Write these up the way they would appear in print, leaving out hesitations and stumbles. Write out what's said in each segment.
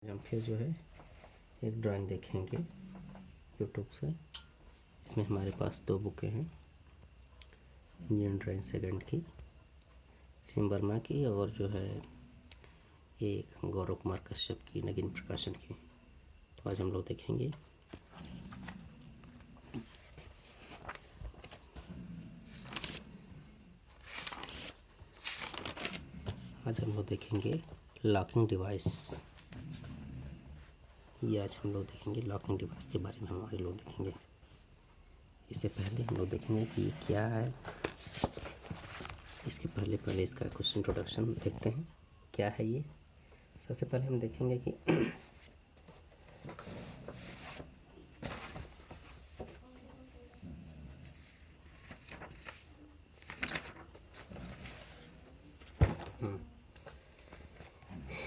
हम फिर जो है एक ड्राइंग देखेंगे यूट्यूब से। इसमें हमारे पास दो बुकें हैं, इंडियन ड्राइंग सेकंड की, सिम वर्मा की, और जो है एक गौरव कुमार कश्यप की, नगीन प्रकाशन की। तो आज हम लोग देखेंगे लॉकिंग डिवाइस। आज हम लोग देखेंगे लॉकिंग डिवाइस के बारे में हम आज लोग देखेंगे। इससे पहले हम लोग देखेंगे कि ये क्या है। इसके पहले इसका कुछ इंट्रोडक्शन देखते हैं, क्या है ये। सबसे पहले हम देखेंगे कि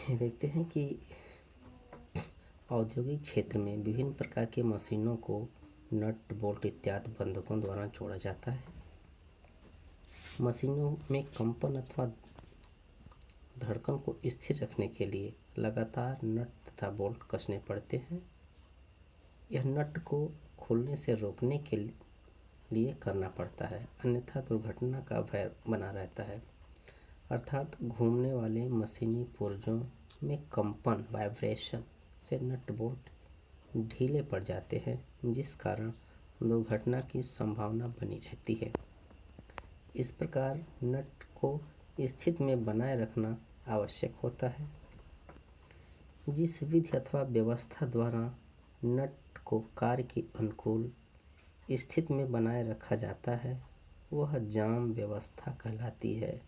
देखते हैं कि औद्योगिक क्षेत्र में विभिन्न प्रकार के मशीनों को नट बोल्ट इत्यादि बंधकों द्वारा जोड़ा जाता है। मशीनों में कंपन अथवा धड़कन को स्थिर रखने के लिए लगातार नट तथा बोल्ट कसने पड़ते हैं। यह नट को खुलने से रोकने के लिए करना पड़ता है, अन्यथा दुर्घटना का भय बना रहता है। अर्थात घूमने वाले मशीनी पुर्जों में कंपन वाइब्रेशन से नट बोल्ट ढीले पड़ जाते हैं, जिस कारण दुर्घटना की संभावना बनी रहती है। इस प्रकार नट को स्थिति में बनाए रखना आवश्यक होता है। जिस विधि अथवा व्यवस्था द्वारा नट को कार्य की अनुकूल स्थिति में बनाए रखा जाता है वह जाम व्यवस्था कहलाती है,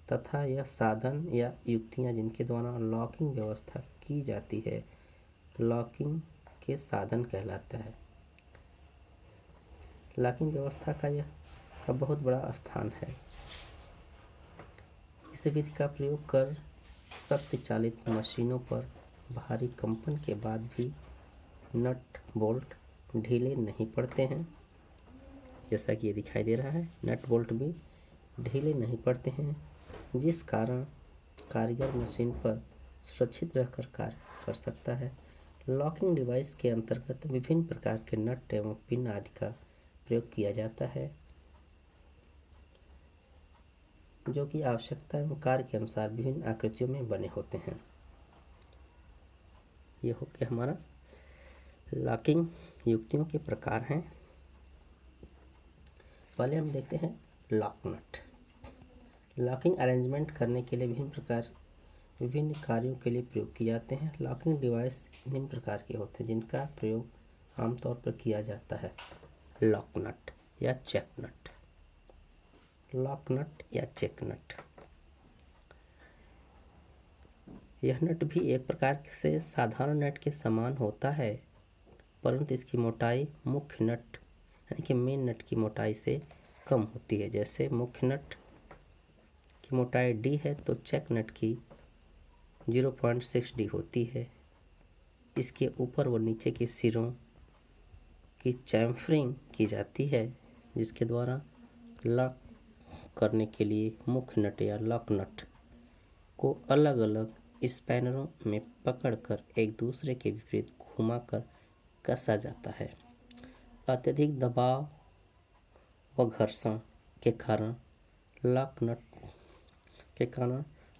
तथा यह साधन या युक्तियां जिनके द्वारा लॉकिंग व्यवस्था की जाती है लॉकिंग के साधन कहलाता है। लॉकिंग व्यवस्था का यह बहुत बड़ा स्थान है। इस विधि का प्रयोग कर शक्ति चालित मशीनों पर भारी कंपन के बाद भी नट बोल्ट ढीले नहीं पड़ते हैं। जैसा कि ये दिखाई दे रहा है, नट बोल्ट भी ढीले नहीं पड़ते हैं, जिस कारण कारीगर मशीन पर सुरक्षित रहकर कार्य कर सकता है। लॉकिंग डिवाइस के अंतर्गत विभिन्न प्रकार के नट एवं पिन आदि का प्रयोग किया जाता है, जो कि आवश्यकता एवं कार्य के अनुसार विभिन्न आकृतियों में बने होते हैं। ये हो गया हमारा लॉकिंग युक्तियों के प्रकार हैं। पहले हम देखते हैं लॉक नट। लॉकिंग अरेंजमेंट करने के लिए विभिन्न कार्यों के लिए प्रयोग किए जाते हैं। लॉकिंग डिवाइस निम्न प्रकार के होते हैं जिनका प्रयोग आमतौर पर किया जाता है। लॉक नट या चेक नट। लॉक नट या चेक नट, यह नट भी एक प्रकार से साधारण नट के समान होता है, परंतु इसकी मोटाई मुख्य नट यानी कि मेन नट की मोटाई से कम होती है। जैसे मुख्य नट की मोटाई D है तो चेक नट की 0.6 D होती है। इसके ऊपर व नीचे के सिरों की चैम्फरिंग की जाती है, जिसके द्वारा लॉक करने के लिए मुख्य नट या लॉक नट को अलग अलग स्पैनरों में पकड़कर एक दूसरे के विपरीत घुमाकर कसा जाता है। अत्यधिक दबाव व घर्षण के कारण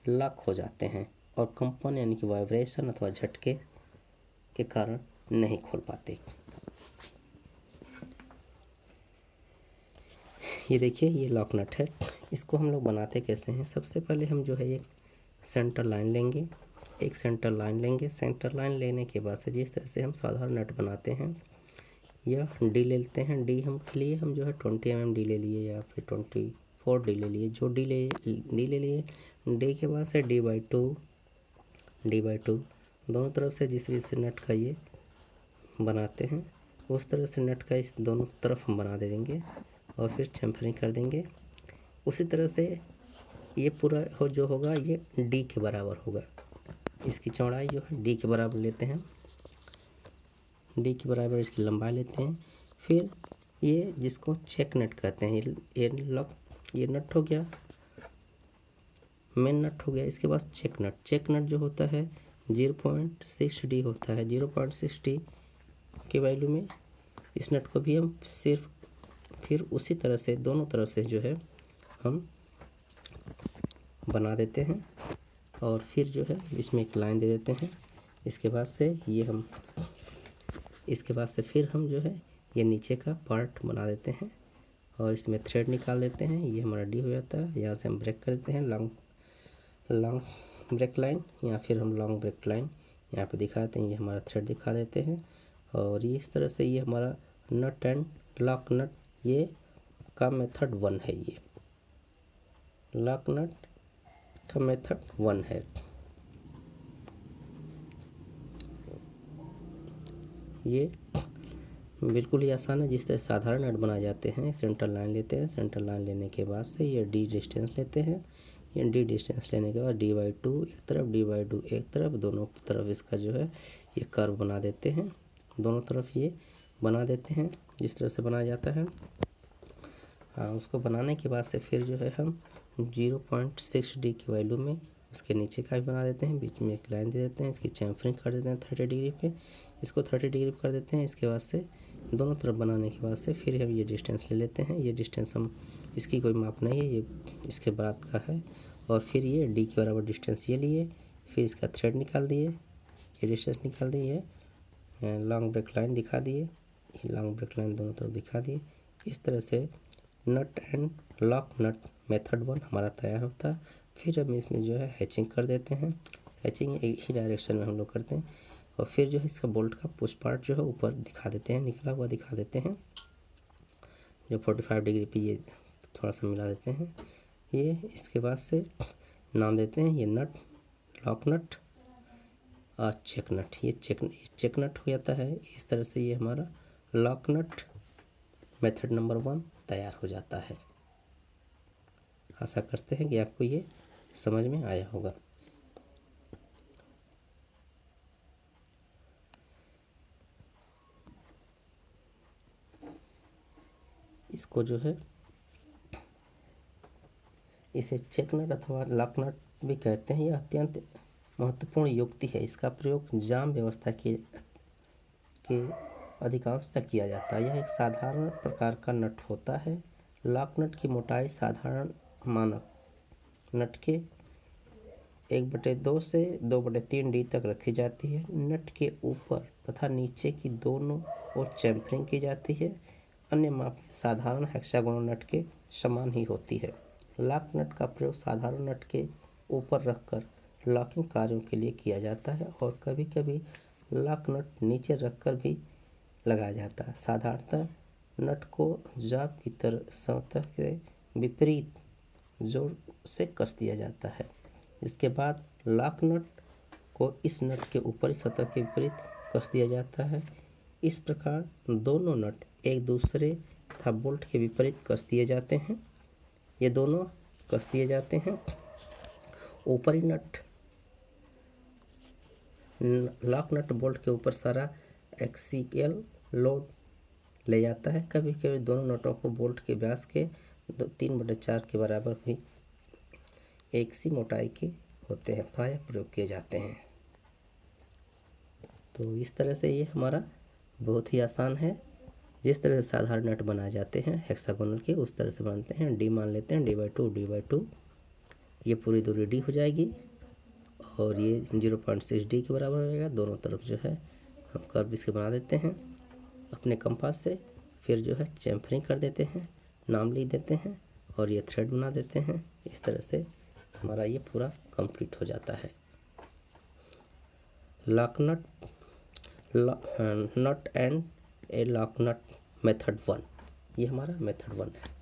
लॉक हो जाते हैं और कंपन यानी कि वाइब्रेशन अथवा झटके के कारण नहीं खोल पाते। ये देखिए, ये लॉक नट है। इसको हम लोग बनाते कैसे हैं। सबसे पहले हम जो है एक सेंटर लाइन लेंगे। सेंटर लाइन लेने के बाद से जिस तरह से हम साधारण नट बनाते हैं, यह डी ले लेते हैं। डी हम लिए हम जो है 20 mm डी ले लिए या फिर 24 डी ले लिए। जो डी ले लिए, डी के बाद से D/2 दोनों तरफ से जिस से नट का ये बनाते हैं उस तरह से नट का इस दोनों तरफ हम बना दे देंगे और फिर चैम्फरिंग कर देंगे। उसी तरह से ये पूरा जो होगा ये D के बराबर होगा। इसकी चौड़ाई जो है D के बराबर लेते हैं, D के बराबर इसकी लंबाई लेते हैं। फिर ये जिसको चेक नट कहते हैं, ये नट हो गया, मेन नट हो गया। इसके बाद चेक नट जो होता है 0.6D होता है। 0.6D की वैल्यू में इस नट को भी हम सिर्फ फिर उसी तरह से दोनों तरफ से जो है हम बना देते हैं और फिर जो है इसमें एक लाइन दे देते हैं। इसके बाद से फिर हम जो है ये नीचे का पार्ट बना देते हैं और इसमें थ्रेड निकाल देते हैं। ये हमारा डी हो जाता है। यहाँ से हम ब्रेक कर देते हैं लॉन्ग ब्रेक लाइन, या फिर हम लॉन्ग ब्रेक लाइन यहाँ पे दिखा देते हैं। ये हमारा थ्रेड दिखा देते हैं और ये इस तरह से ये हमारा नट एंड लॉक नट ये का मेथड 1 है। ये लॉक नट का मेथड 1 है। ये बिल्कुल ही आसान है। जिस तरह साधारण नट बनाए जाते हैं, सेंटर लाइन लेते हैं, सेंटर लाइन लेने के बाद से ये डी डिस्टेंस लेते हैं। ये डी डिस्टेंस लेने के बाद D/2 एक तरफ, D/2 एक तरफ, दोनों तरफ इसका जो है ये कर्व बना देते हैं। दोनों तरफ ये बना देते हैं जिस तरह से बनाया जाता है। हाँ, उसको बनाने के बाद से फिर जो है हम 0.6D की वैल्यू में उसके नीचे का भी बना देते हैं। बीच में एक लाइन दे देते हैं, इसकी चैम्फरिंग कर देते हैं 30 डिग्री पे, इसको 30 डिग्री कर देते हैं। इसके बाद से दोनों तरफ बनाने के बाद से फिर हम ये डिस्टेंस ले लेते हैं। ये डिस्टेंस हम इसकी कोई माप नहीं है, ये इसके बाद का है। और फिर ये डी के बराबर डिस्टेंस ये लिए, फिर इसका थ्रेड निकाल दिए, ये डिस्टेंस निकाल दिए, लॉन्ग ब्रेक लाइन दिखा दिए, लॉन्ग ब्रेक लाइन दोनों तरफ दिखा दिए। इस तरह से nut and lock nut method 1 हमारा तैयार होता है। फिर हम इसमें जो है हैचिंग कर देते हैं। हैचिंग एक ही डायरेक्शन में हम लोग करते हैं और फिर जो है इसका बोल्ट का पुश पार्ट जो है ऊपर दिखा देते हैं, निकला हुआ दिखा देते हैं, जो 45 डिग्री पे ये थोड़ा सा मिला देते हैं। ये इसके बाद से नाम देते हैं ये नट लॉक नट और चेक नट। ये चेक नट हो जाता है। इस तरह से ये हमारा लॉक नट मेथड नंबर 1 तैयार हो जाता है। आशा करते हैं कि आपको ये समझ में आया होगा। इसको जो है इसे चेक नट अथवा लॉक नट भी कहते हैं। यह अत्यंत महत्वपूर्ण युक्ति है। इसका प्रयोग जाम व्यवस्था के अधिकांशतः किया जाता है। यह एक साधारण प्रकार का नट होता है। लॉक नट की मोटाई साधारण मानक नट के 1/2 से 2/3D तक रखी जाती है। नट के ऊपर तथा नीचे की दोनों ओर चैम्फरिंग की जाती है। अन्य माप साधारण हेक्सागोनल नट के समान ही होती है। लॉक नट का प्रयोग साधारण नट के ऊपर रखकर लॉकिंग कार्यों के लिए किया जाता है और कभी कभी लॉक नट नीचे रखकर भी लगाया जाता है। साधारणतः नट को जाब की तरह सतह के विपरीत जोर से कस दिया जाता है। इसके बाद लॉक नट को इस नट के ऊपरी सतह के विपरीत कस दिया जाता है। इस प्रकार दोनों नट एक दूसरे तथा बोल्ट के विपरीत कस दिए जाते हैं। ये दोनों कस दिए जाते हैं। ऊपरी नट लॉक नट बोल्ट के ऊपर सारा एक्सियल लोड ले जाता है। कभी कभी दोनों नटों को बोल्ट के व्यास के 3/4 के बराबर भी एक सी मोटाई के होते हैं, प्रायः प्रयोग किए जाते हैं। तो इस तरह से ये हमारा बहुत ही आसान है। जिस तरह से साधारण नट बनाए जाते हैं हेक्सागोनल के, उस तरह से बनाते हैं। डी मान लेते हैं, D/2 ये पूरी दूरी डी हो जाएगी और ये 0.6D के बराबर हो जाएगा। दोनों तरफ जो है हम कर्व इसके बना देते हैं अपने कंपास से। फिर जो है चैम्फरिंग कर देते हैं, नाम लिख देते हैं और ये थ्रेड बना देते हैं। इस तरह से हमारा ये पूरा कंप्लीट हो जाता है। Lock nut and a lock nut method 1 ये हमारा मेथड 1 है।